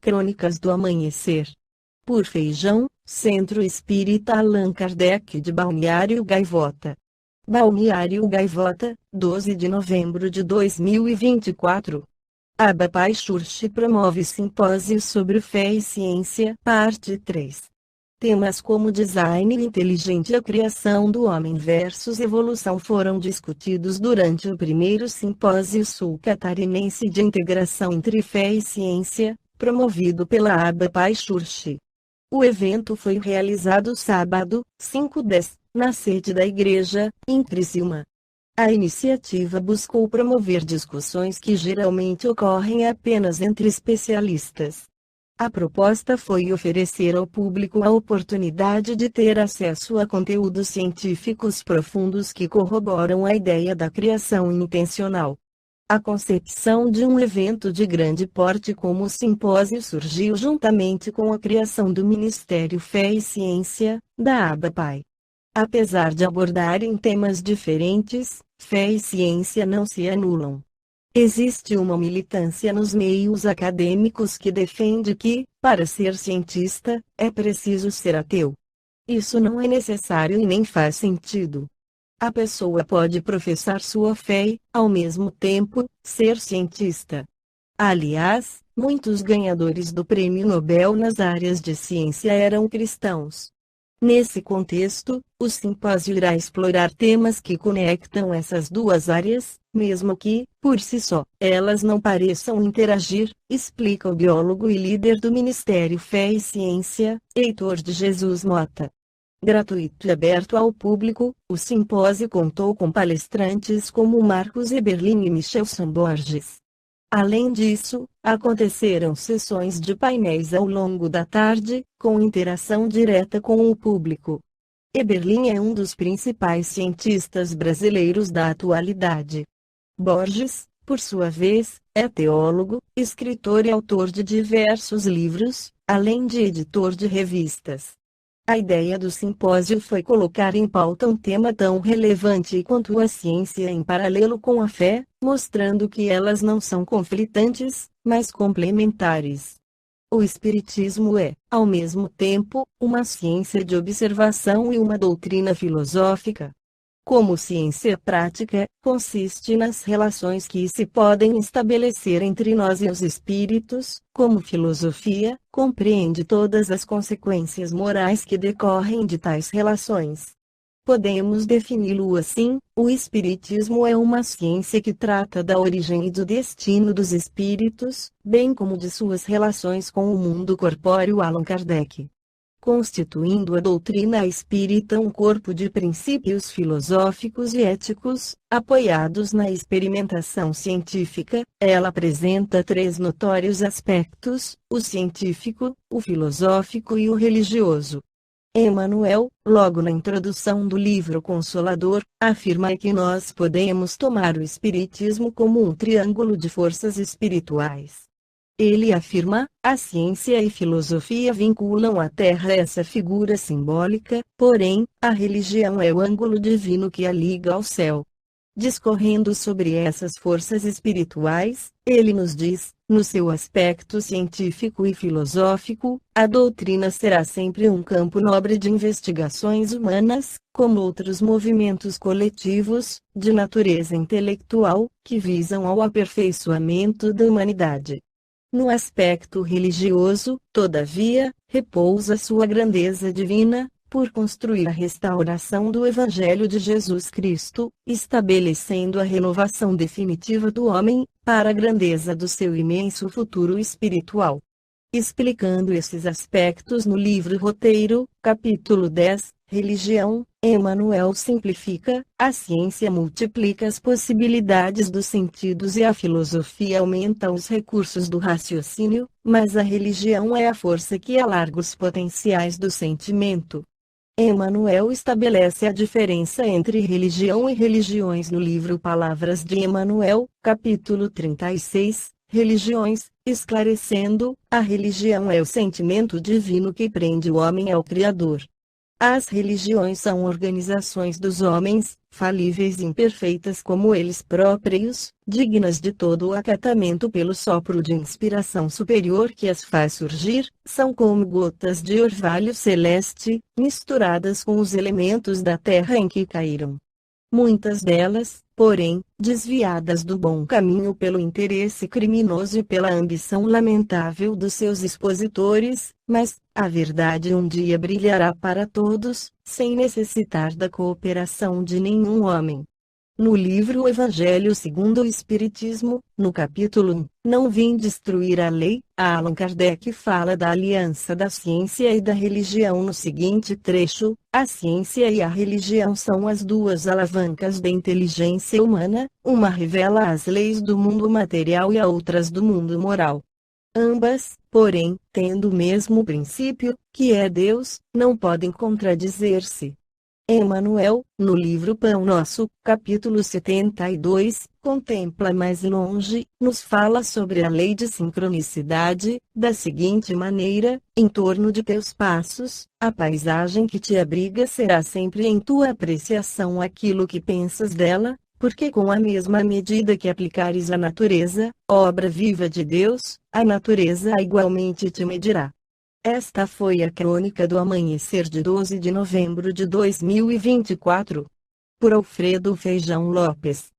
Crônicas do Amanhecer. Por Feijão, Centro Espírita Allan Kardec de Balneário Gaivota. Balneário Gaivota, 12 de novembro de 2024. Abapai Church promove simpósio sobre fé e ciência, parte 3. Temas como design inteligente e a criação do homem versus evolução foram discutidos durante o primeiro simpósio sul-catarinense de integração entre fé e ciência, promovido pela Abapai Church. O evento foi realizado sábado, 5/10, na sede da igreja, em Criciúma. A iniciativa buscou promover discussões que geralmente ocorrem apenas entre especialistas. A proposta foi oferecer ao público a oportunidade de ter acesso a conteúdos científicos profundos que corroboram a ideia da criação intencional. A concepção de um evento de grande porte como o simpósio surgiu juntamente com a criação do Ministério Fé e Ciência, da Abapai. Apesar de abordarem temas diferentes, fé e ciência não se anulam. Existe uma militância nos meios acadêmicos que defende que, para ser cientista, é preciso ser ateu. Isso não é necessário e nem faz sentido. A pessoa pode professar sua fé e, ao mesmo tempo, ser cientista. Aliás, muitos ganhadores do Prêmio Nobel nas áreas de ciência eram cristãos. Nesse contexto, o simpósio irá explorar temas que conectam essas duas áreas, mesmo que, por si só, elas não pareçam interagir, explica o biólogo e líder do Ministério Fé e Ciência, Heitor de Jesus Mota. Gratuito e aberto ao público, o simpósio contou com palestrantes como Marcos Eberlin e Michelson Borges. Além disso, aconteceram sessões de painéis ao longo da tarde, com interação direta com o público. Eberlin é um dos principais cientistas brasileiros da atualidade. Borges, por sua vez, é teólogo, escritor e autor de diversos livros, além de editor de revistas. A ideia do simpósio foi colocar em pauta um tema tão relevante quanto a ciência em paralelo com a fé, mostrando que elas não são conflitantes, mas complementares. O Espiritismo é, ao mesmo tempo, uma ciência de observação e uma doutrina filosófica. Como ciência prática, consiste nas relações que se podem estabelecer entre nós e os espíritos, como filosofia, compreende todas as consequências morais que decorrem de tais relações. Podemos defini-lo assim: o Espiritismo é uma ciência que trata da origem e do destino dos espíritos, bem como de suas relações com o mundo corpóreo. Allan Kardec. Constituindo a doutrina espírita um corpo de princípios filosóficos e éticos, apoiados na experimentação científica, ela apresenta três notórios aspectos: o científico, o filosófico e o religioso. Emmanuel, logo na introdução do livro Consolador, afirma que nós podemos tomar o Espiritismo como um triângulo de forças espirituais. Ele afirma: a ciência e filosofia vinculam a Terra a essa figura simbólica, porém, a religião é o ângulo divino que a liga ao céu. Discorrendo sobre essas forças espirituais, ele nos diz: no seu aspecto científico e filosófico, a doutrina será sempre um campo nobre de investigações humanas, como outros movimentos coletivos, de natureza intelectual, que visam ao aperfeiçoamento da humanidade. No aspecto religioso, todavia, repousa sua grandeza divina, por construir a restauração do Evangelho de Jesus Cristo, estabelecendo a renovação definitiva do homem, para a grandeza do seu imenso futuro espiritual. Explicando esses aspectos no livro Roteiro, capítulo 10, Religião, Emmanuel simplifica: a ciência multiplica as possibilidades dos sentidos e a filosofia aumenta os recursos do raciocínio, mas a religião é a força que alarga os potenciais do sentimento. Emmanuel estabelece a diferença entre religião e religiões no livro Palavras de Emmanuel, capítulo 36, Religiões, esclarecendo: a religião é o sentimento divino que prende o homem ao Criador. As religiões são organizações dos homens, falíveis e imperfeitas como eles próprios, dignas de todo o acatamento pelo sopro de inspiração superior que as faz surgir, são como gotas de orvalho celeste, misturadas com os elementos da terra em que caíram. Muitas delas, porém, desviadas do bom caminho pelo interesse criminoso e pela ambição lamentável dos seus expositores, mas a verdade um dia brilhará para todos, sem necessitar da cooperação de nenhum homem. No livro O Evangelho segundo o Espiritismo, no capítulo 1, Não vim destruir a lei, Allan Kardec fala da aliança da ciência e da religião no seguinte trecho: a ciência e a religião são as duas alavancas da inteligência humana, uma revela as leis do mundo material e a outra as do mundo moral. Ambas, porém, tendo o mesmo princípio, que é Deus, não podem contradizer-se. Emmanuel, no livro Pão Nosso, capítulo 72, contempla mais longe, nos fala sobre a lei de sincronicidade, da seguinte maneira: em torno de teus passos, a paisagem que te abriga será sempre em tua apreciação aquilo que pensas dela, porque com a mesma medida que aplicares à natureza, obra viva de Deus, a natureza igualmente te medirá. Esta foi a crônica do amanhecer de 12 de novembro de 2024. Por Alfredo Feijão Lopes.